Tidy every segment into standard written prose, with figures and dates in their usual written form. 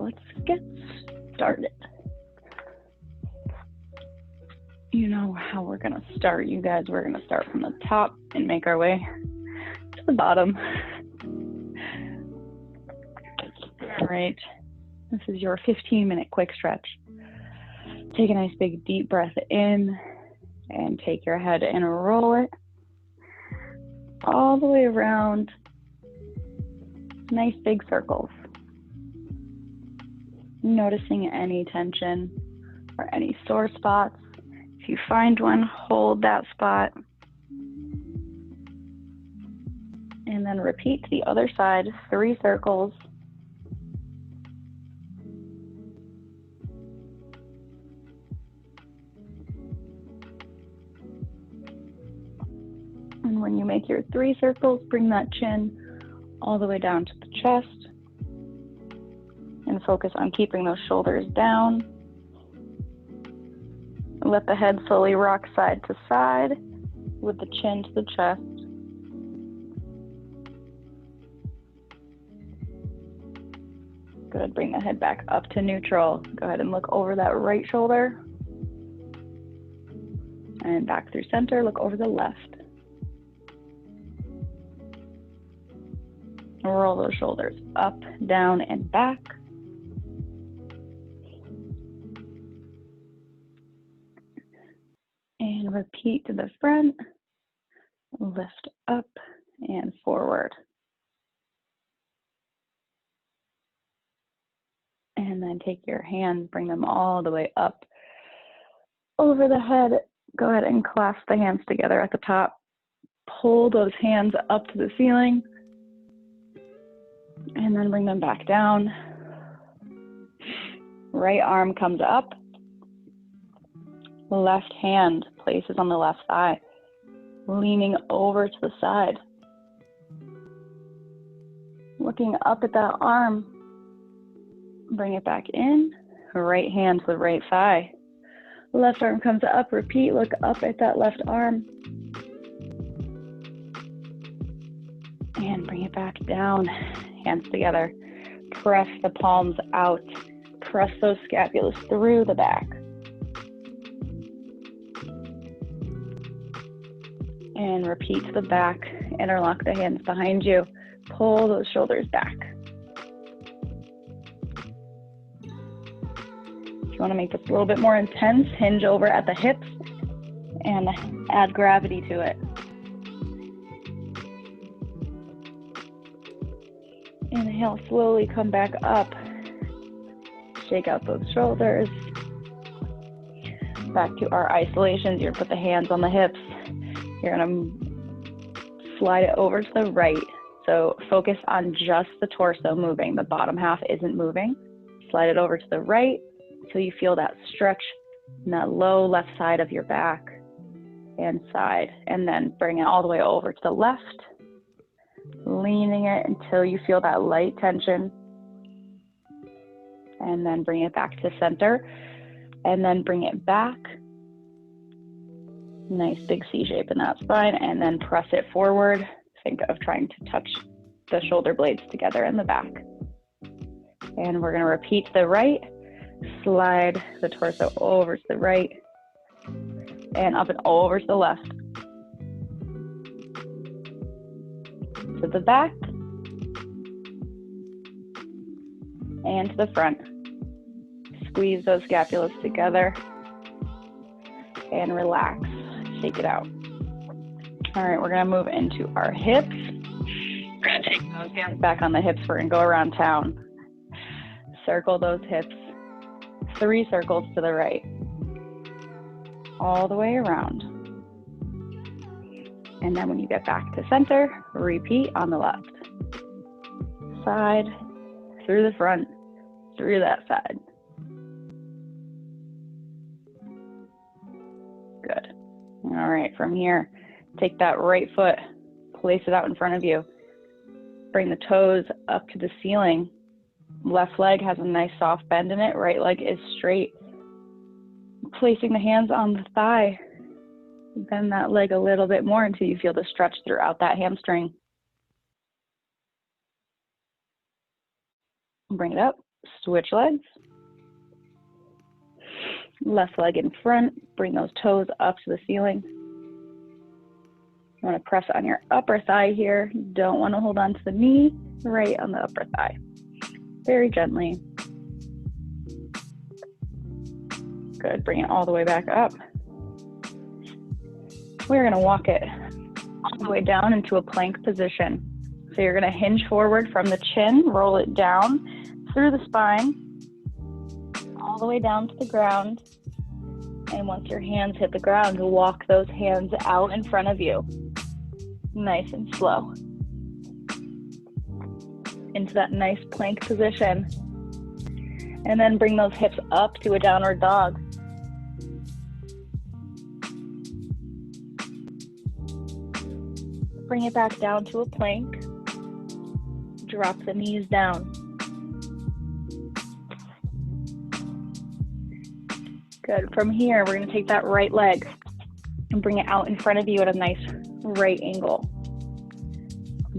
let's get started. You know how we're gonna start, you guys. We're gonna start from the top and make our way to the bottom. All right, this is your 15-minute quick stretch. Take a nice big deep breath in and take your head and roll it all the way around. Nice big circles. Noticing any tension or any sore spots. If you find one, hold that spot. And then repeat to the other side, 3 circles. And when you make your 3 circles, bring that chin all the way down to the chest. And focus on keeping those shoulders down. Let the head slowly rock side to side with the chin to the chest. Good, bring the head back up to neutral. Go ahead and look over that right shoulder. And back through center, look over the left. Roll those shoulders up, down, and back. And repeat to the front, lift up and forward. And then take your hands, bring them all the way up over the head. Go ahead and clasp the hands together at the top. Pull those hands up to the ceiling. And then bring them back down. Right arm comes up. Left hand places on the left thigh, leaning over to the side. Looking up at that arm, bring it back in. Right hand to the right thigh. Left arm comes up, repeat, look up at that left arm. And bring it back down, hands together. Press the palms out. Press those scapulas through the back. And repeat to the back, interlock the hands behind you. Pull those shoulders back. If you want to make this a little bit more intense, hinge over at the hips and add gravity to it. Inhale, slowly come back up. Shake out those shoulders. Back to our isolations. You're gonna put the hands on the hips. You're gonna slide it over to the right. So focus on just the torso moving. The bottom half isn't moving. Slide it over to the right until you feel that stretch in that low left side of your back and side. And then bring it all the way over to the left. Leaning it until you feel that light tension. And then bring it back to center. And then bring it back. Nice big C shape in that spine, and then press it forward. Think of trying to touch the shoulder blades together in the back. And we're gonna repeat to the right, slide the torso over to the right, and up and over to the left. To the back, and to the front. Squeeze those scapulas together, and relax. Shake it out. All right, we're gonna move into our hips. We're gonna take those hands back on the hips. We're gonna go around town. Circle those hips. 3 circles to the right. All the way around. And then when you get back to center, repeat on the left. Side, through the front, through that side. Good. All right, from here, take that right foot, place it out in front of you. Bring the toes up to the ceiling. Left leg has a nice soft bend in it. Right leg is straight. Placing the hands on the thigh. Bend that leg a little bit more until you feel the stretch throughout that hamstring. Bring it up. switch legs. Left leg in front, bring those toes up to the ceiling. You want to press on your upper thigh here. Don't want to hold on to the knee, right on the upper thigh. Very gently. Good, bring it all the way back up. We're gonna walk it all the way down into a plank position. So you're gonna hinge forward from the chin, roll it down through the spine, all the way down to the ground. And once your hands hit the ground, walk those hands out in front of you. Nice and slow. Into that nice plank position. And then bring those hips up to a downward dog. Bring it back down to a plank. Drop the knees down. Good. From here, we're going to take that right leg and bring it out in front of you at a nice right angle.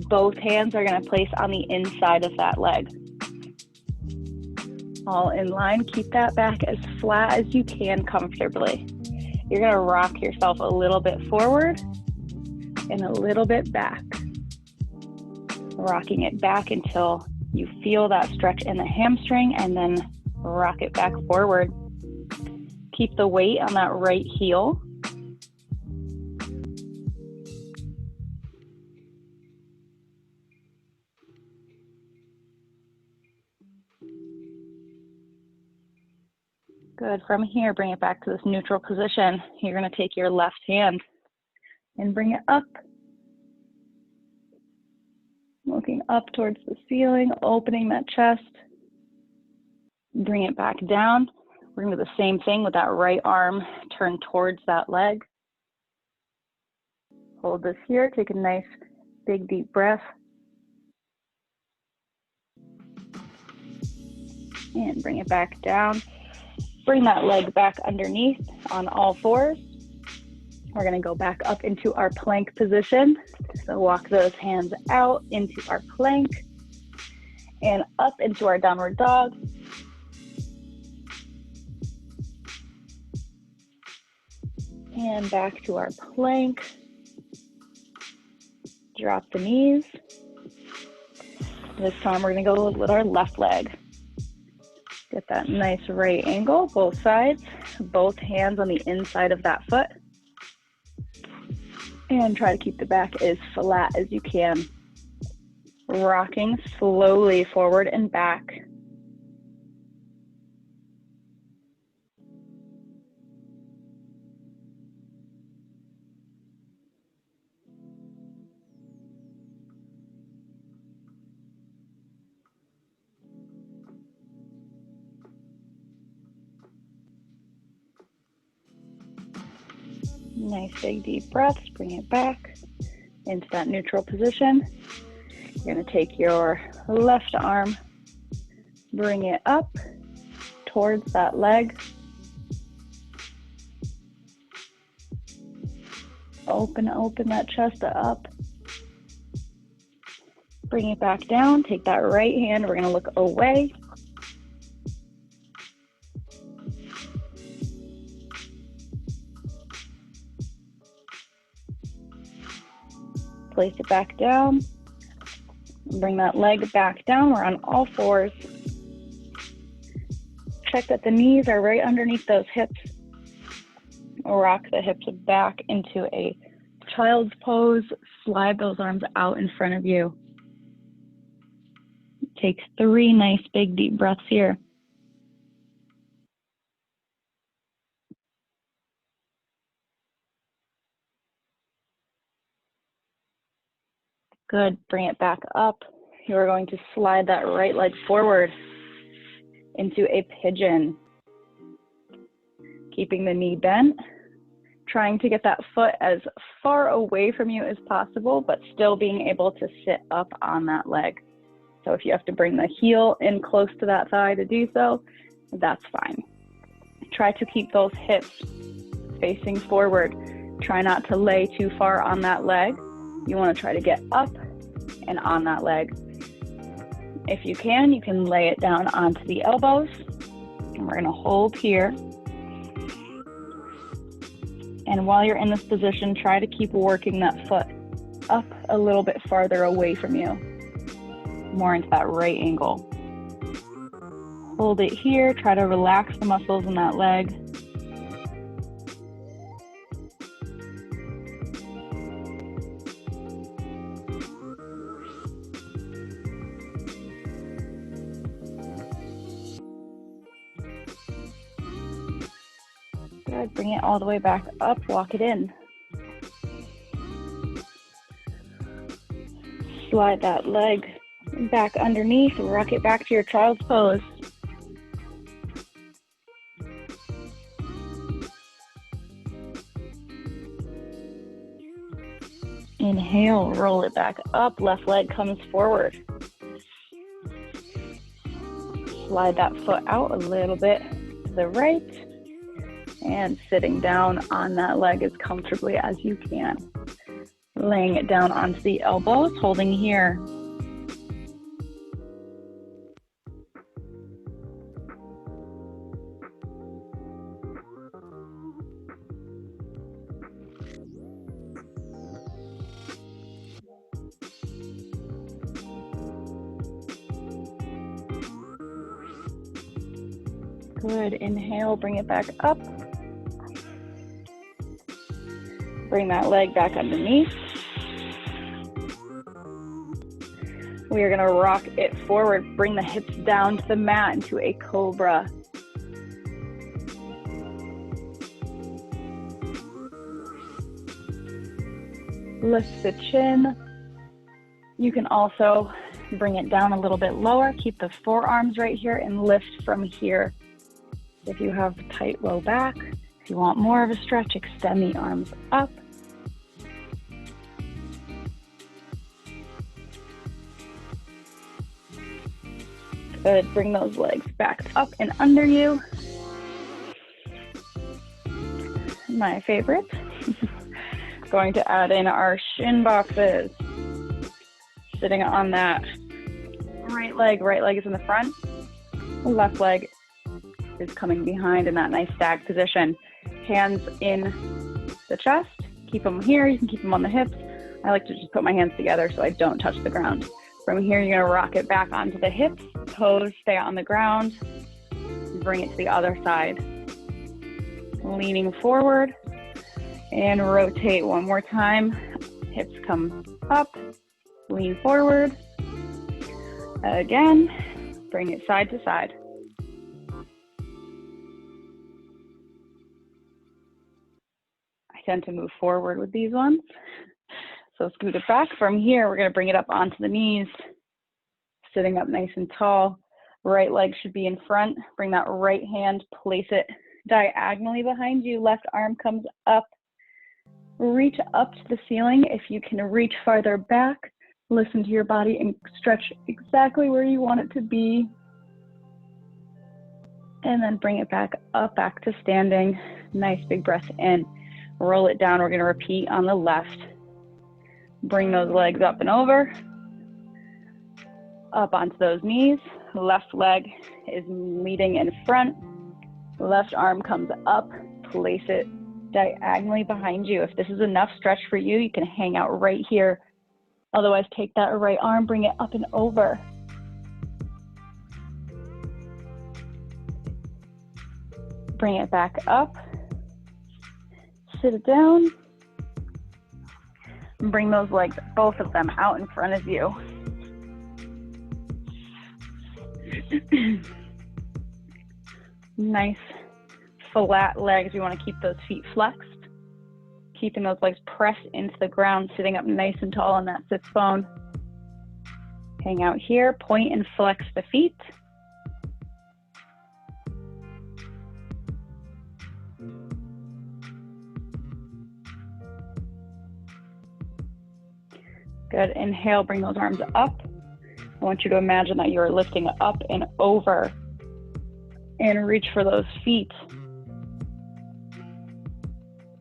Both hands are going to place on the inside of that leg. All in line. Keep that back as flat as you can comfortably. You're going to rock yourself a little bit forward and a little bit back. Rocking it back until you feel that stretch in the hamstring, and then rock it back forward. Keep the weight on that right heel. Good. From here, bring it back to this neutral position. You're going to take your left hand and bring it up. Looking up towards the ceiling, opening that chest. Bring it back down. We're going to do the same thing with that right arm, turn towards that leg. Hold this here, take a nice big deep breath. And bring it back down. Bring that leg back underneath on all fours. We're going to go back up into our plank position. So walk those hands out into our plank and up into our downward dog. And back to our plank. Drop the knees. This time we're going to go with our left leg. Get that nice right angle, both sides, both hands on the inside of that foot. And try to keep the back as flat as you can. Rocking slowly forward and back. Nice big deep breaths, bring it back into that neutral position. You're going to take your left arm, bring it up towards that leg. Open that chest up. Bring it back down, take that right hand, we're going to look away. Place it back down. Bring that leg back down. We're on all fours. Check that the knees are right underneath those hips. Rock the hips back into a child's pose. Slide those arms out in front of you. Take 3 nice big deep breaths here. Good, bring it back up. You're going to slide that right leg forward into a pigeon. Keeping the knee bent, trying to get that foot as far away from you as possible, but still being able to sit up on that leg. So if you have to bring the heel in close to that thigh to do so, that's fine. Try to keep those hips facing forward. Try not to lay too far on that leg. You want to try to get up and on that leg. If you can lay it down onto the elbows. And we're gonna hold here. And while you're in this position, try to keep working that foot up a little bit farther away from you, more into that right angle. Hold it here, try to relax the muscles in that leg. Good, bring it all the way back up, walk it in. Slide that leg back underneath, rock it back to your child's pose. Inhale, roll it back up, left leg comes forward. Slide that foot out a little bit to the right, and sitting down on that leg as comfortably as you can. Laying it down onto the elbows, holding here. Good, inhale, bring it back up. Bring that leg back underneath. We are gonna rock it forward, bring the hips down to the mat into a Cobra. Lift the chin. You can also bring it down a little bit lower, keep the forearms right here and lift from here. If you have tight low back, if you want more of a stretch, extend the arms up. Good, bring those legs back up and under you. My favorite. Going to add in our Shin Boxes. Sitting on that right leg is in the front. Left leg is coming behind in that nice stag position. Hands in the chest, keep them here, you can keep them on the hips. I like to just put my hands together so I don't touch the ground. From here, you're gonna rock it back onto the hips, toes stay on the ground, bring it to the other side. Leaning forward and rotate one more time. Hips come up, lean forward. Again, bring it side to side. Tend to move forward with these ones. So scoot it back. From here, we're going to bring it up onto the knees, sitting up nice and tall. Right leg should be in front. Bring that right hand, place it diagonally behind you. Left arm comes up. Reach up to the ceiling. If you can reach farther back, listen to your body and stretch exactly where you want it to be. And then bring it back up, back to standing. Nice big breath in. Roll it down. We're going to repeat on the left. Bring those legs up and over. Up onto those knees. Left leg is leading in front. Left arm comes up. Place it diagonally behind you. If this is enough stretch for you, you can hang out right here. Otherwise, take that right arm, bring it up and over. Bring it back up. Sit it down. And bring those legs, both of them, out in front of you. Nice flat legs. You want to keep those feet flexed. Keeping those legs pressed into the ground, sitting up nice and tall on that sits bone. Hang out here, point and flex the feet. Good, inhale, bring those arms up. I want you to imagine that you're lifting up and over and reach for those feet.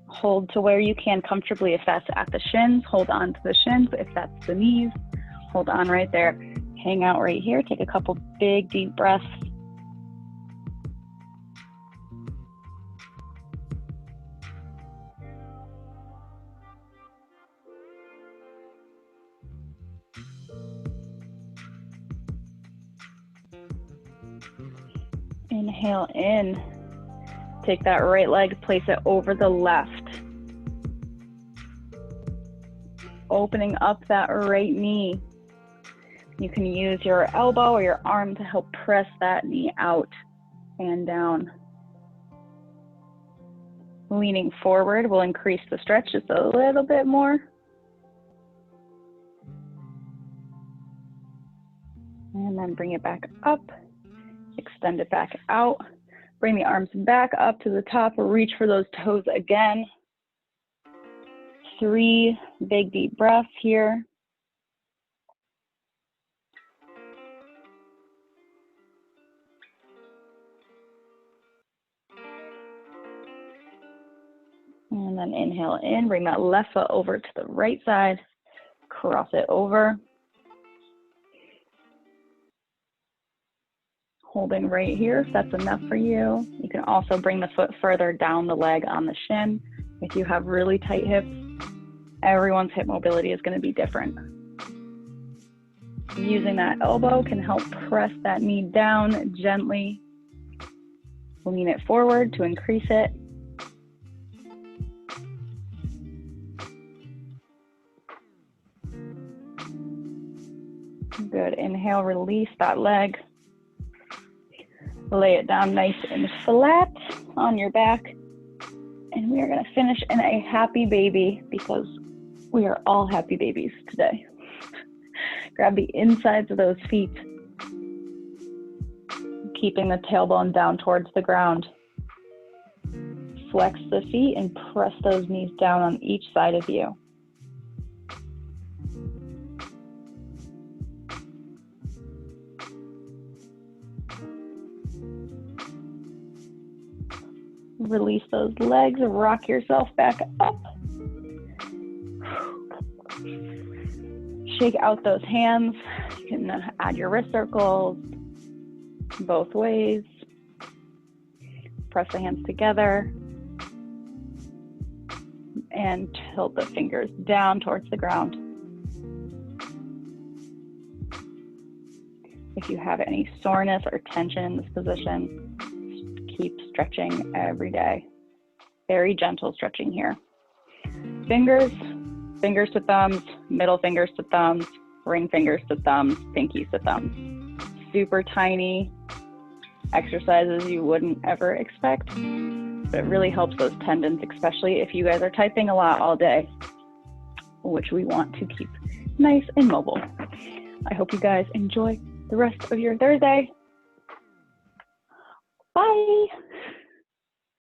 Hold to where you can comfortably. If that's at the shins, hold on to the shins. If that's the knees, hold on right there. hang out right here. Take a couple big, deep breaths. Inhale in. Take that right leg, place it over the left. Opening up that right knee. You can use your elbow or your arm to help press that knee out and down. Leaning forward will increase the stretch just a little bit more. And then bring it back up. Extend it back out. Bring the arms back up to the top. Reach for those toes again. 3 big deep breaths here. And then inhale in, bring that left foot over to the right side. Cross it over. Holding right here, if that's enough for you. You can also bring the foot further down the leg on the shin. If you have really tight hips, everyone's hip mobility is going to be different. Using that elbow can help press that knee down gently. Lean it forward to increase it. Good. Inhale, release that leg. Lay it down nice and flat on your back. And we are going to finish in a happy baby because we are all happy babies today. Grab the insides of those feet, keeping the tailbone down towards the ground. Flex the feet and press those knees down on each side of you. Release those legs, rock yourself back up. Shake out those hands. You can add your wrist circles both ways. Press the hands together and tilt the fingers down towards the ground. If you have any soreness or tension in this position, keep stretching every day. Very gentle stretching here. Fingers to thumbs, middle fingers to thumbs, ring fingers to thumbs, pinkies to thumbs. Super tiny exercises you wouldn't ever expect, but it really helps those tendons, especially if you guys are typing a lot all day, which we want to keep nice and mobile. I hope you guys enjoy the rest of your Thursday. Bye.